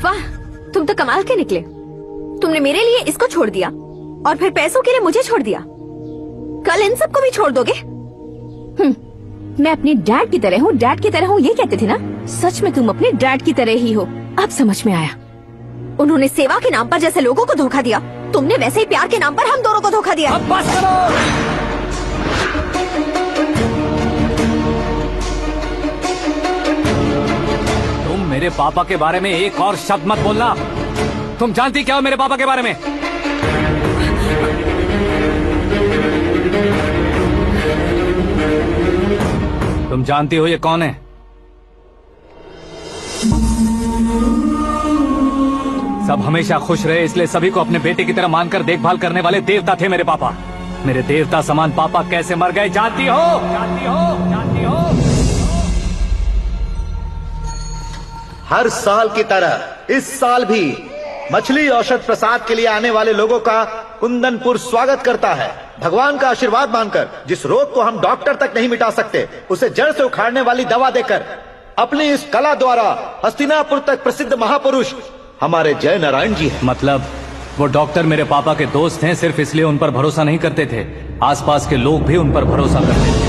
वाह, तुम तो कमाल के निकले। तुमने मेरे लिए इसको छोड़ दिया और फिर पैसों के लिए मुझे छोड़ दिया। कल इन सबको भी छोड़ दोगे? मैं अपनी डैड की तरह हूँ, डैड की तरह हूँ, ये कहते थे ना? सच में तुम अपने डैड की तरह ही हो। अब समझ में आया। उन्होंने सेवा के नाम पर जैसे लोगों को धोखा दिया, तुमने वैसे ही प्यार के नाम पर हम दोनों को धोखा दिया। अब बस करो। तुम मेरे पापा के बारे में एक और शब्द मत बोलना। तुम जानती क्या हो मेरे पापा के बारे में? तुम जानती हो ये कौन है? सब हमेशा खुश रहे इसलिए सभी को अपने बेटे की तरह मानकर देखभाल करने वाले देवता थे मेरे पापा। मेरे देवता समान पापा कैसे मर गए जानती हो? जानती हो? जानती हो? हर साल की तरह इस साल भी मछली औषध प्रसाद के लिए आने वाले लोगों का कुंदनपुर स्वागत करता है। भगवान का आशीर्वाद मानकर जिस रोग को हम डॉक्टर तक नहीं मिटा सकते, उसे जड़ से उखाड़ने वाली दवा देकर अपनी इस कला द्वारा हस्तिनापुर तक प्रसिद्ध महापुरुष हमारे जय नारायण जी हैं। मतलब वो डॉक्टर मेरे पापा के दोस्त हैं, सिर्फ इसलिए उन पर भरोसा नहीं करते थे, आसपास के लोग भी उन पर भरोसा करते थे।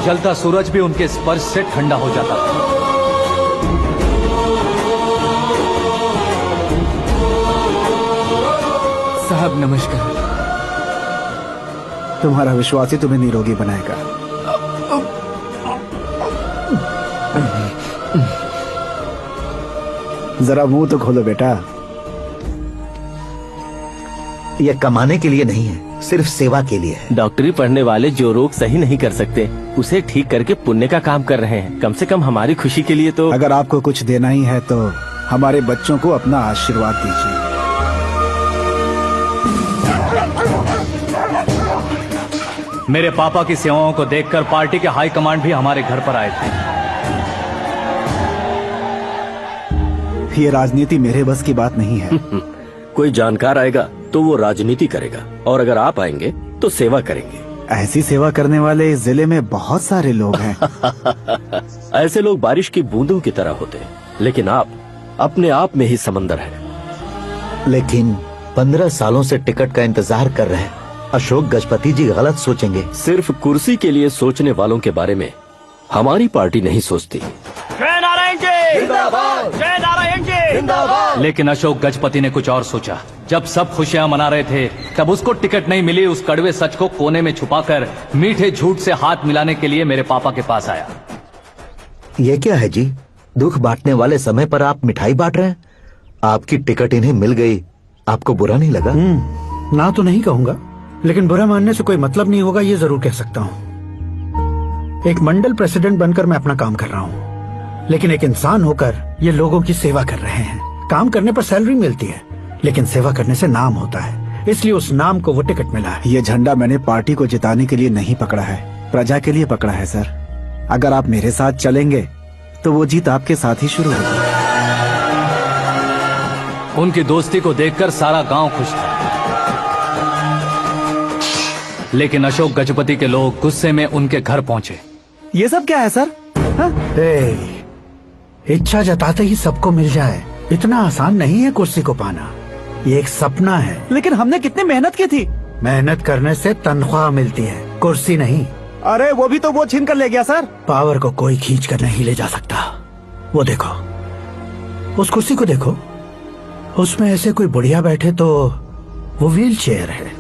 जलता सूरज भी उनके स्पर्श से ठंडा हो जाता था। साहब नमस्कार। तुम्हारा विश्वास ही तुम्हें निरोगी बनाएगा। जरा मुंह तो खोलो बेटा। यह कमाने के लिए नहीं है, सिर्फ सेवा के लिए है। डॉक्टरी पढ़ने वाले जो रोग सही नहीं कर सकते उसे ठीक करके पुण्य का काम कर रहे हैं। कम से कम हमारी खुशी के लिए तो। अगर आपको कुछ देना ही है तो हमारे बच्चों को अपना आशीर्वाद दीजिए। मेरे पापा की सेवाओं को देखकर पार्टी के हाई कमांड भी हमारे घर पर आए थे। ये राजनीति मेरे बस की बात नहीं है। कोई जानकार आएगा तो वो राजनीति करेगा, और अगर आप आएंगे तो सेवा करेंगे। ऐसी सेवा करने वाले इस जिले में बहुत सारे लोग हैं। ऐसे लोग बारिश की बूंदों की तरह होते हैं, लेकिन आप अपने आप में ही समंदर हैं। लेकिन 15 सालों से टिकट का इंतजार कर रहे हैं। अशोक गजपति जी गलत सोचेंगे। सिर्फ कुर्सी के लिए सोचने वालों के बारे में हमारी पार्टी नहीं सोचती। जय नारायण जी जिंदाबाद, जय नारायण जी जिंदाबाद। लेकिन अशोक गजपति ने कुछ और सोचा। जब सब खुशियां मना रहे थे तब उसको टिकट नहीं मिली। उस कड़वे सच को कोने में छुपाकर मीठे झूठ से हाथ मिलाने के लिए मेरे पापा के पास आया। ये क्या है जी? दुख बांटने वाले समय पर आप मिठाई बांट रहे हैं। आपकी टिकट इन्हें मिल गई, आपको बुरा नहीं लगा? ना तो नहीं कहूंगा, लेकिन बुरा मानने से कोई मतलब नहीं होगा, ये जरूर कह सकता हूँ। एक मंडल प्रेसिडेंट बनकर मैं अपना काम कर रहा हूँ, लेकिन एक इंसान होकर ये लोगों की सेवा कर रहे हैं। काम करने पर सैलरी मिलती है, लेकिन सेवा करने से नाम होता है, इसलिए उस नाम को वो टिकट मिला है। ये झंडा मैंने पार्टी को जिताने के लिए नहीं पकड़ा है, प्रजा के लिए पकड़ा है सर। अगर आप मेरे साथ चलेंगे तो वो जीत आपके साथ ही शुरू होगी। उनकी दोस्ती को देखकर सारा गांव खुश था, लेकिन अशोक गजपति के लोग गुस्से में उनके घर पहुंचे। ये सब क्या है सर? इच्छा जताते ही सबको मिल जाए, इतना आसान नहीं है कुर्सी को पाना। ये एक सपना है। लेकिन हमने कितनी मेहनत की थी। मेहनत करने से तनख्वाह मिलती है, कुर्सी नहीं। अरे वो भी तो वो छीन कर ले गया सर। पावर को कोई खींच कर नहीं ले जा सकता। वो देखो, उस कुर्सी को देखो, उसमें ऐसे कोई बुढ़िया बैठे तो वो व्हील चेयर है।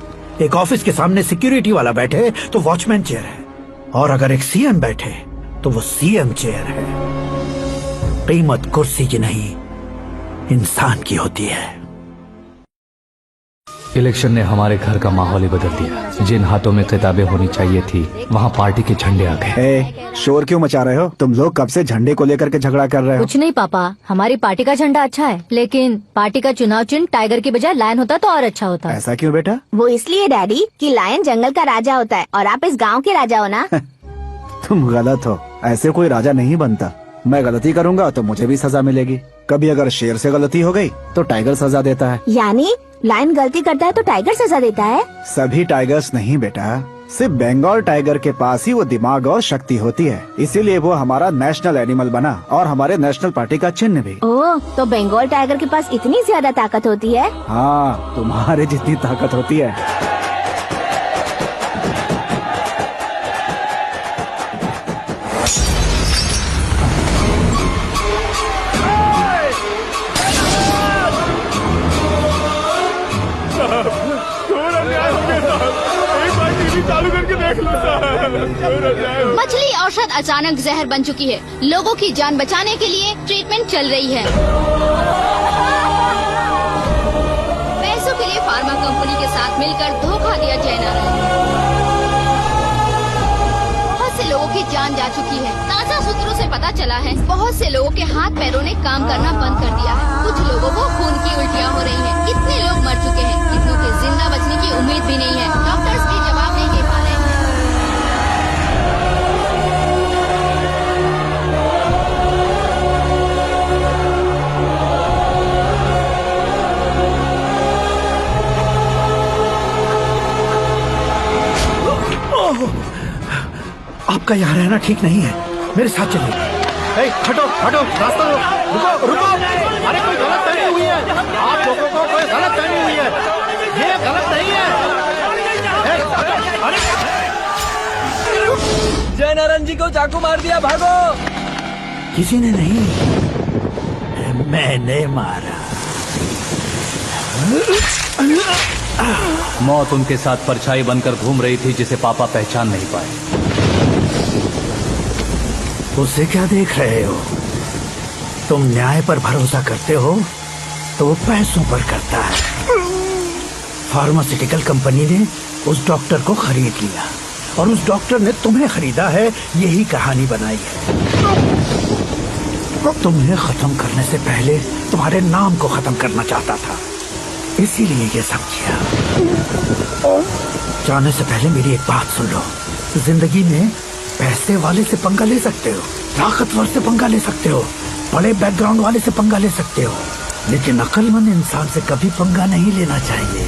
एक ऑफिस के सामने सिक्योरिटी वाला बैठे तो वॉचमैन चेयर है, और अगर एक सीएम बैठे तो वो सीएम चेयर है। कीमत कुर्सी की नहीं, इंसान की होती है। इलेक्शन ने हमारे घर का माहौल ही बदल दिया। जिन हाथों में किताबें होनी चाहिए थी वहाँ पार्टी के झंडे आ गए। शोर क्यों मचा रहे हो? तुम लोग कब से झंडे को लेकर के झगड़ा कर रहे हो? कुछ नहीं पापा, हमारी पार्टी का झंडा अच्छा है, लेकिन पार्टी का चुनाव चिन्ह टाइगर की बजाय लायन होता तो और अच्छा होता। ऐसा क्यों बेटा? वो इसलिए डैडी कि लायन जंगल का राजा होता है और आप इस गांव के राजा हो ना। तुम गलत हो, ऐसे कोई राजा नहीं बनता। मैं गलती करूंगा तो मुझे भी सजा मिलेगी। कभी अगर शेर से गलती हो गई तो टाइगर सजा देता है। यानी लायन गलती करता है तो टाइगर सजा देता है? सभी टाइगर्स नहीं बेटा, सिर्फ बंगाल टाइगर के पास ही वो दिमाग और शक्ति होती है, इसीलिए वो हमारा नेशनल एनिमल बना और हमारे नेशनल पार्टी का चिन्ह भी। ओह, तो बंगाल टाइगर के पास इतनी ज्यादा ताकत होती है? हाँ, तुम्हारे जितनी ताकत होती है। मछली औषध अचानक जहर बन चुकी है। लोगों की जान बचाने के लिए ट्रीटमेंट चल रही है। पैसों के लिए फार्मा कंपनी के साथ मिलकर धोखा दिया जयनारायण। बहुत से लोगों की जान जा चुकी है। ताजा सूत्रों से पता चला है बहुत से लोगों के हाथ पैरों ने काम करना बंद कर दिया है। कुछ लोगों को खून की उल्टियाँ हो रही हैं। कितने लोग मर चुके हैं, कितनों के जिंदा बचने की उम्मीद भी नहीं है। डॉक्टर्स भी जवाब नहीं दे पा रहे हैं। आपका यहाँ रहना ठीक नहीं है, मेरे साथ चलिए। हटो हटो, रास्ता रुको रुको। अरे कोई गलत फहमी हुई है, आप लोगों को कोई गलत फहमी हुई है, ये गलत नहीं है। जयनारायण जी को चाकू मार दिया, भागो। किसी ने नहीं, मैंने मारा। मौत उनके साथ परछाई बनकर घूम रही थी जिसे पापा पहचान नहीं पाए। उसे क्या देख रहे हो? तुम न्याय पर भरोसा करते हो तो वो पैसों पर करता है। फार्मास्यूटिकल कंपनी ने उस डॉक्टर को खरीद लिया और उस डॉक्टर ने तुम्हें खरीदा है, यही कहानी बनाई है। तुम्हें खत्म करने से पहले तुम्हारे नाम को खत्म करना चाहता था, इसीलिए ये सब किया। जाने से पहले मेरी एक बात सुन लो। जिंदगी में पैसे वाले से पंगा ले सकते हो, ताकतवर से पंगा ले सकते हो, बड़े बैकग्राउंड वाले से पंगा ले सकते हो, लेकिन अक्लमंद इंसान से कभी पंगा नहीं लेना चाहिए।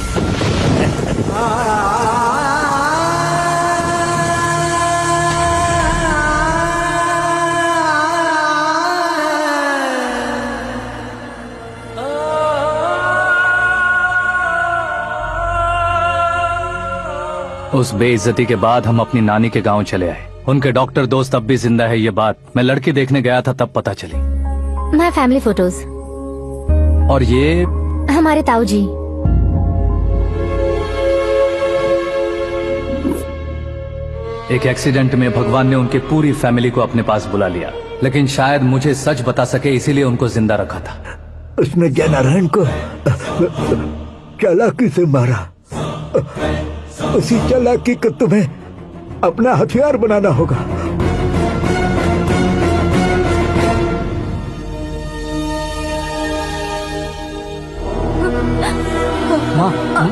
उस बेइज्जती के बाद हम अपनी नानी के गांव चले आए। उनके डॉक्टर दोस्त अब भी जिंदा है, ये बात मैं लड़की देखने गया था तब पता चली। My family photos. और ये हमारे ताऊ जी। एक एक्सीडेंट में भगवान ने उनकी पूरी फैमिली को अपने पास बुला लिया, लेकिन शायद मुझे सच बता सके इसीलिए उनको जिंदा रखा था। उसने जयनारायण को चालाकी से मारा। उसी चालाकी को तुम्हें अपना हथियार बनाना होगा।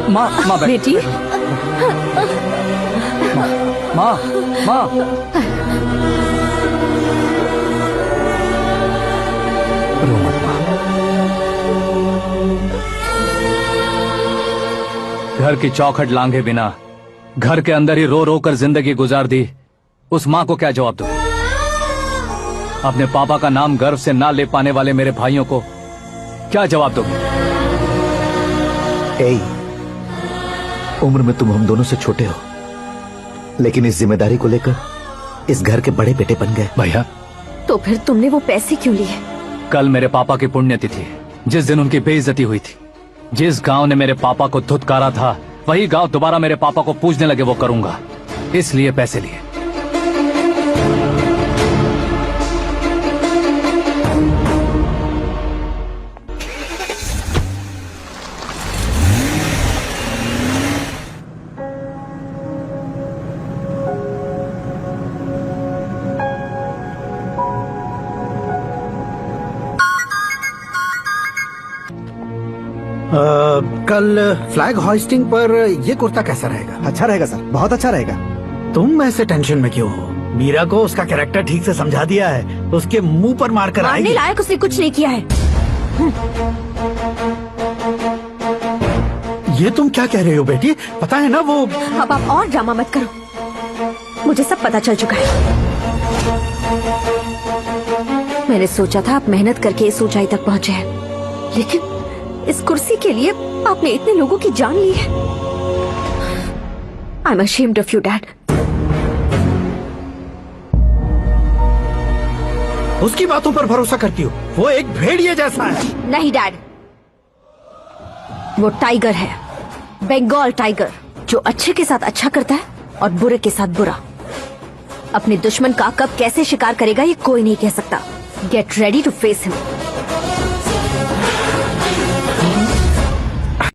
माँ बेटी, माँ माँ रो मत माँ। घर की चौखट लांघे बिना घर के अंदर ही रो रो कर जिंदगी गुजार दी उस माँ को क्या जवाब दूं? अपने पापा का नाम गर्व से ना ले पाने वाले मेरे भाइयों को क्या जवाब दोगे? उम्र में तुम हम दोनों से छोटे हो, लेकिन इस जिम्मेदारी को लेकर इस घर के बड़े बेटे बन गए। भैया, तो फिर तुमने वो पैसे क्यों लिए? कल मेरे पापा की पुण्यतिथि, जिस दिन उनकी बेइज्जती हुई थी। जिस गांव ने मेरे पापा को धुतकारा था वही गांव दोबारा मेरे पापा को पूजने लगे, वो करूंगा, इसलिए पैसे लिए। कल फ्लैग होइस्टिंग पर ये कुर्ता कैसा रहेगा? अच्छा रहेगा सर, बहुत अच्छा रहेगा। तुम ऐसे टेंशन में क्यों हो? मीरा को उसका कैरेक्टर ठीक से समझा दिया है, उसके मुंह पर मारकर मारने आएगी। लायक उसने कुछ नहीं किया है। ये तुम क्या कह रहे हो बेटी? पता है ना वो। अब आप और ड्रामा मत करो। मुझे सब पता चल चुका है। मैंने सोचा था आप मेहनत करके इस ऊंचाई तक पहुंचे हैं, लेकिन इस कुर्सी के लिए आपने इतने लोगों की जान ली है। I am ashamed of you, Dad. उसकी बातों पर भरोसा करती हो? वो एक भेड़िए जैसा है। नहीं डैड, वो टाइगर है, बंगाल टाइगर, जो अच्छे के साथ अच्छा करता है और बुरे के साथ बुरा। अपने दुश्मन का कब कैसे शिकार करेगा ये कोई नहीं कह सकता। Get ready to face him.